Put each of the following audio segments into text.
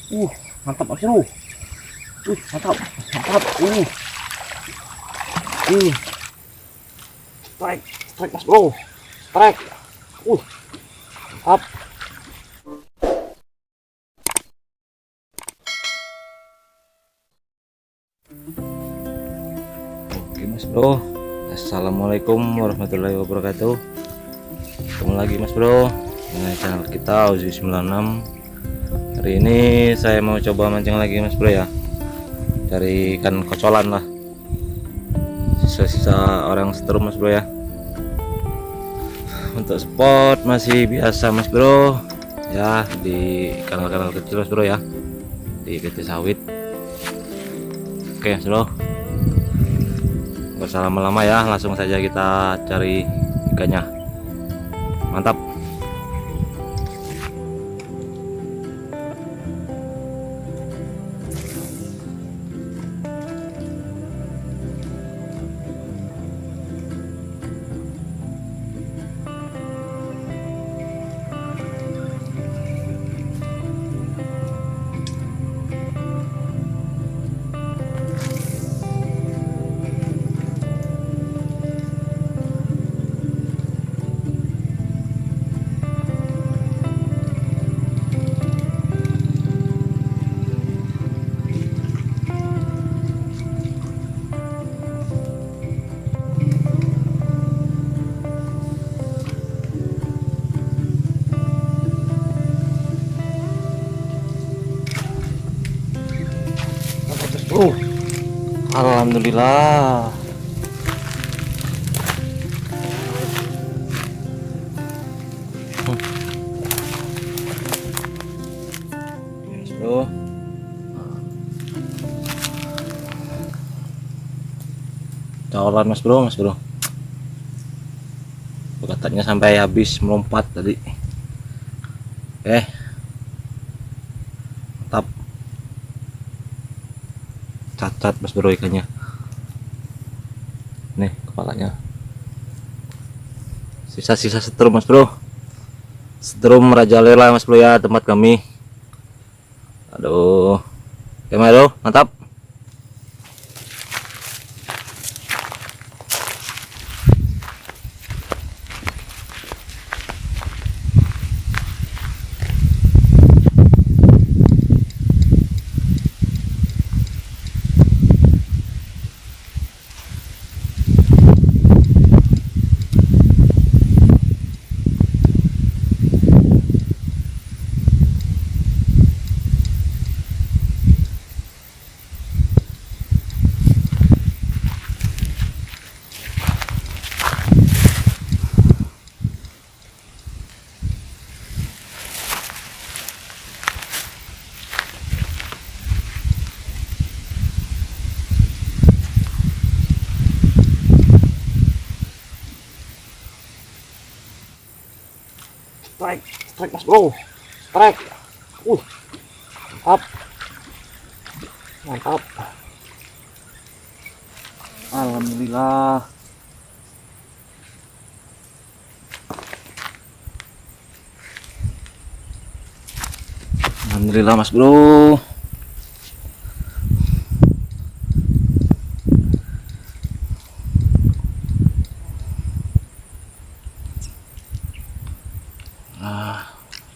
Uh, mantap Mas Bro. Mantap. Mantap. Uh. Strike Mas Bro. Strike. Mantap. Oke Mas Bro. Assalamualaikum warahmatullahi wabarakatuh. Ketemu lagi Mas Bro dengan channel kita Uzi 96. Hari ini saya mau coba mancing lagi Mas Bro ya, dari ikan kocolan lah, sisa-sisa orang setrum Mas Bro ya. Untuk spot masih biasa Mas Bro ya, di kanal-kanal kecil Mas Bro ya, di PT Sawit. Oke Mas Bro, nggak usah lama-lama ya, langsung saja kita cari ikannya. Mantap. Alhamdulillah. Yes, Bro. Cawalan Mas Bro. Katanya sampai habis melompat tadi. Oke. Mantap. Cacat Mas Bro ikannya. Nih kepalanya. Sisa-sisa setrum Mas Bro. Setrum merajalela Mas Bro ya, tempat kami. Aduh. Oke Mas Bro, mantap. Strike Mas Bro. Strike. Mantap. Alhamdulillah. Alhamdulillah Mas Bro.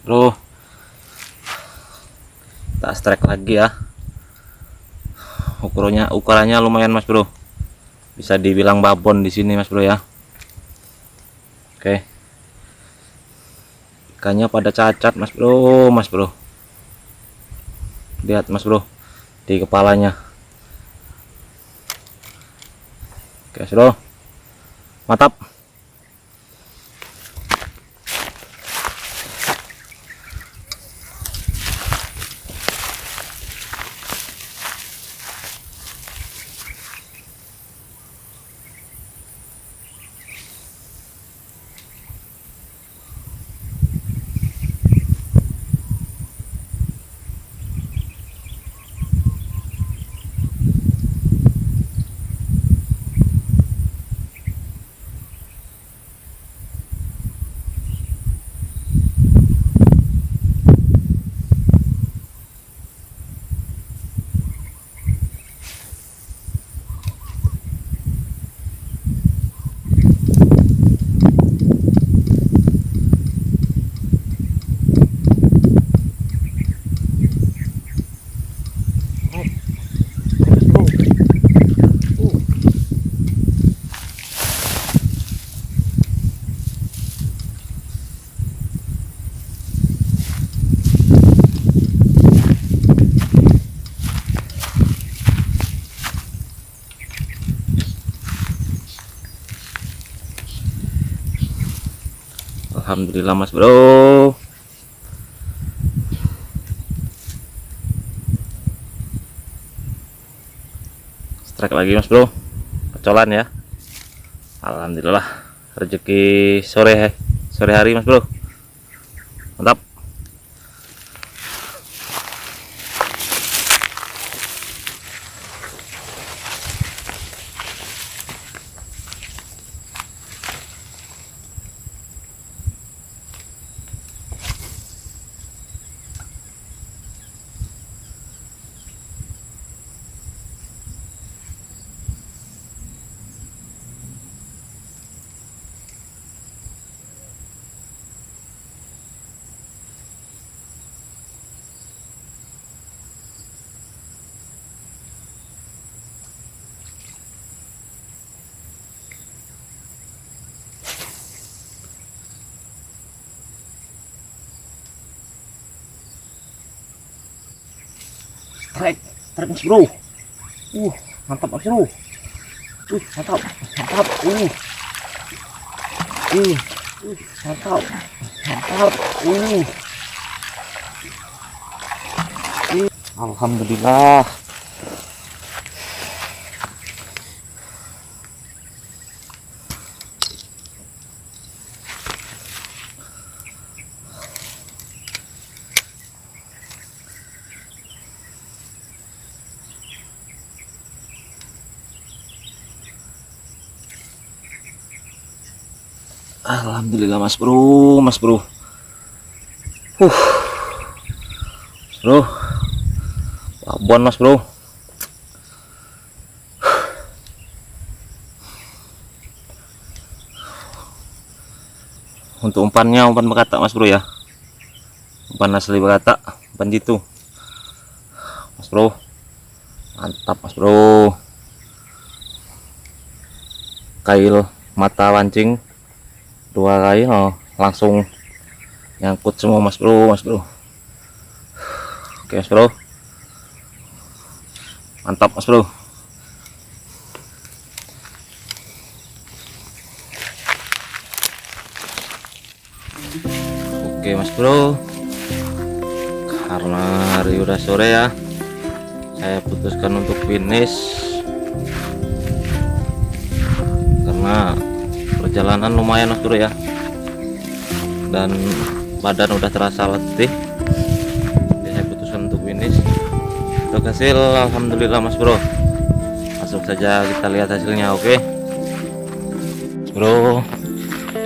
Bro, tak strike lagi ya. Ukurannya lumayan Mas Bro, bisa dibilang babon di sini Mas Bro ya. Oke, ikannya pada cacat Mas Bro. Lihat Mas Bro di kepalanya. Oke Mas Bro, mantap. Alhamdulillah mas bro. Strike lagi mas bro, kecolan ya. Alhamdulillah rezeki sore hari mas bro, mantap. Strike mas bro. Mantap mas bro. Mantap. Mantap. Mantap. Mantap. Alhamdulillah. Alhamdulillah mas bro. Bro, babon mas bro. Untuk umpannya umpan bekata mas bro ya, umpan asli bekata, umpan jitu mas bro. Mantap mas bro. Kail mata wancing 2 kali langsung nyangkut semua mas bro. Oke mas bro, mantap mas bro. Oke mas bro, karena hari udah sore ya, saya putuskan untuk finish karena perjalanan lumayan mas bro ya, dan badan udah terasa letih. Jadi saya putuskan untuk finish. Untuk hasil alhamdulillah mas bro, langsung saja kita lihat hasilnya. Oke mas bro,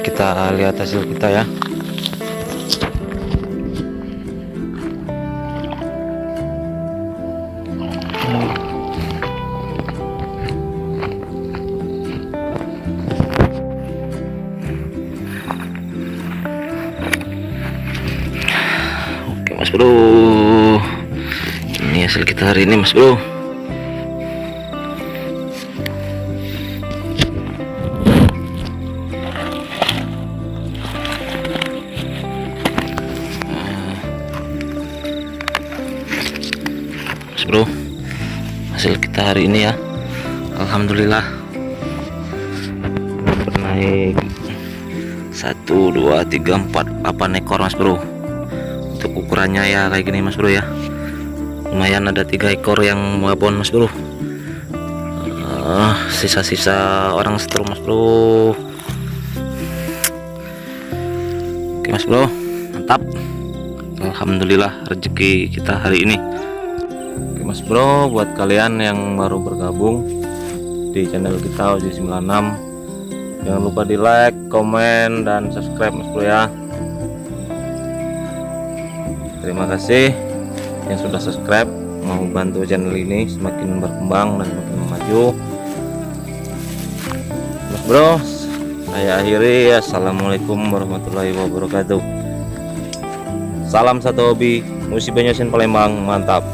kita lihat hasil kita ya. Mas bro, ini hasil kita hari ini mas bro. Mas bro, hasil kita hari ini ya, alhamdulillah naik 1 2 3 4 8 ekor mas bro. Untuk ukurannya ya kayak gini mas bro ya, lumayan ada 3 ekor yang babon mas bro. Sisa-sisa orang seteru mas bro. Oke mas bro, mantap. Alhamdulillah rezeki kita hari ini. Oke mas bro, buat kalian yang baru bergabung di channel kita OJ96, jangan lupa di like, komen, dan subscribe mas bro ya. Terima kasih yang sudah subscribe, mau bantu channel ini semakin berkembang dan semakin maju mas bro. Saya akhiri, assalamualaikum warahmatullahi wabarakatuh. Salam satu hobi, Musi Banyosin Palembang, mantap.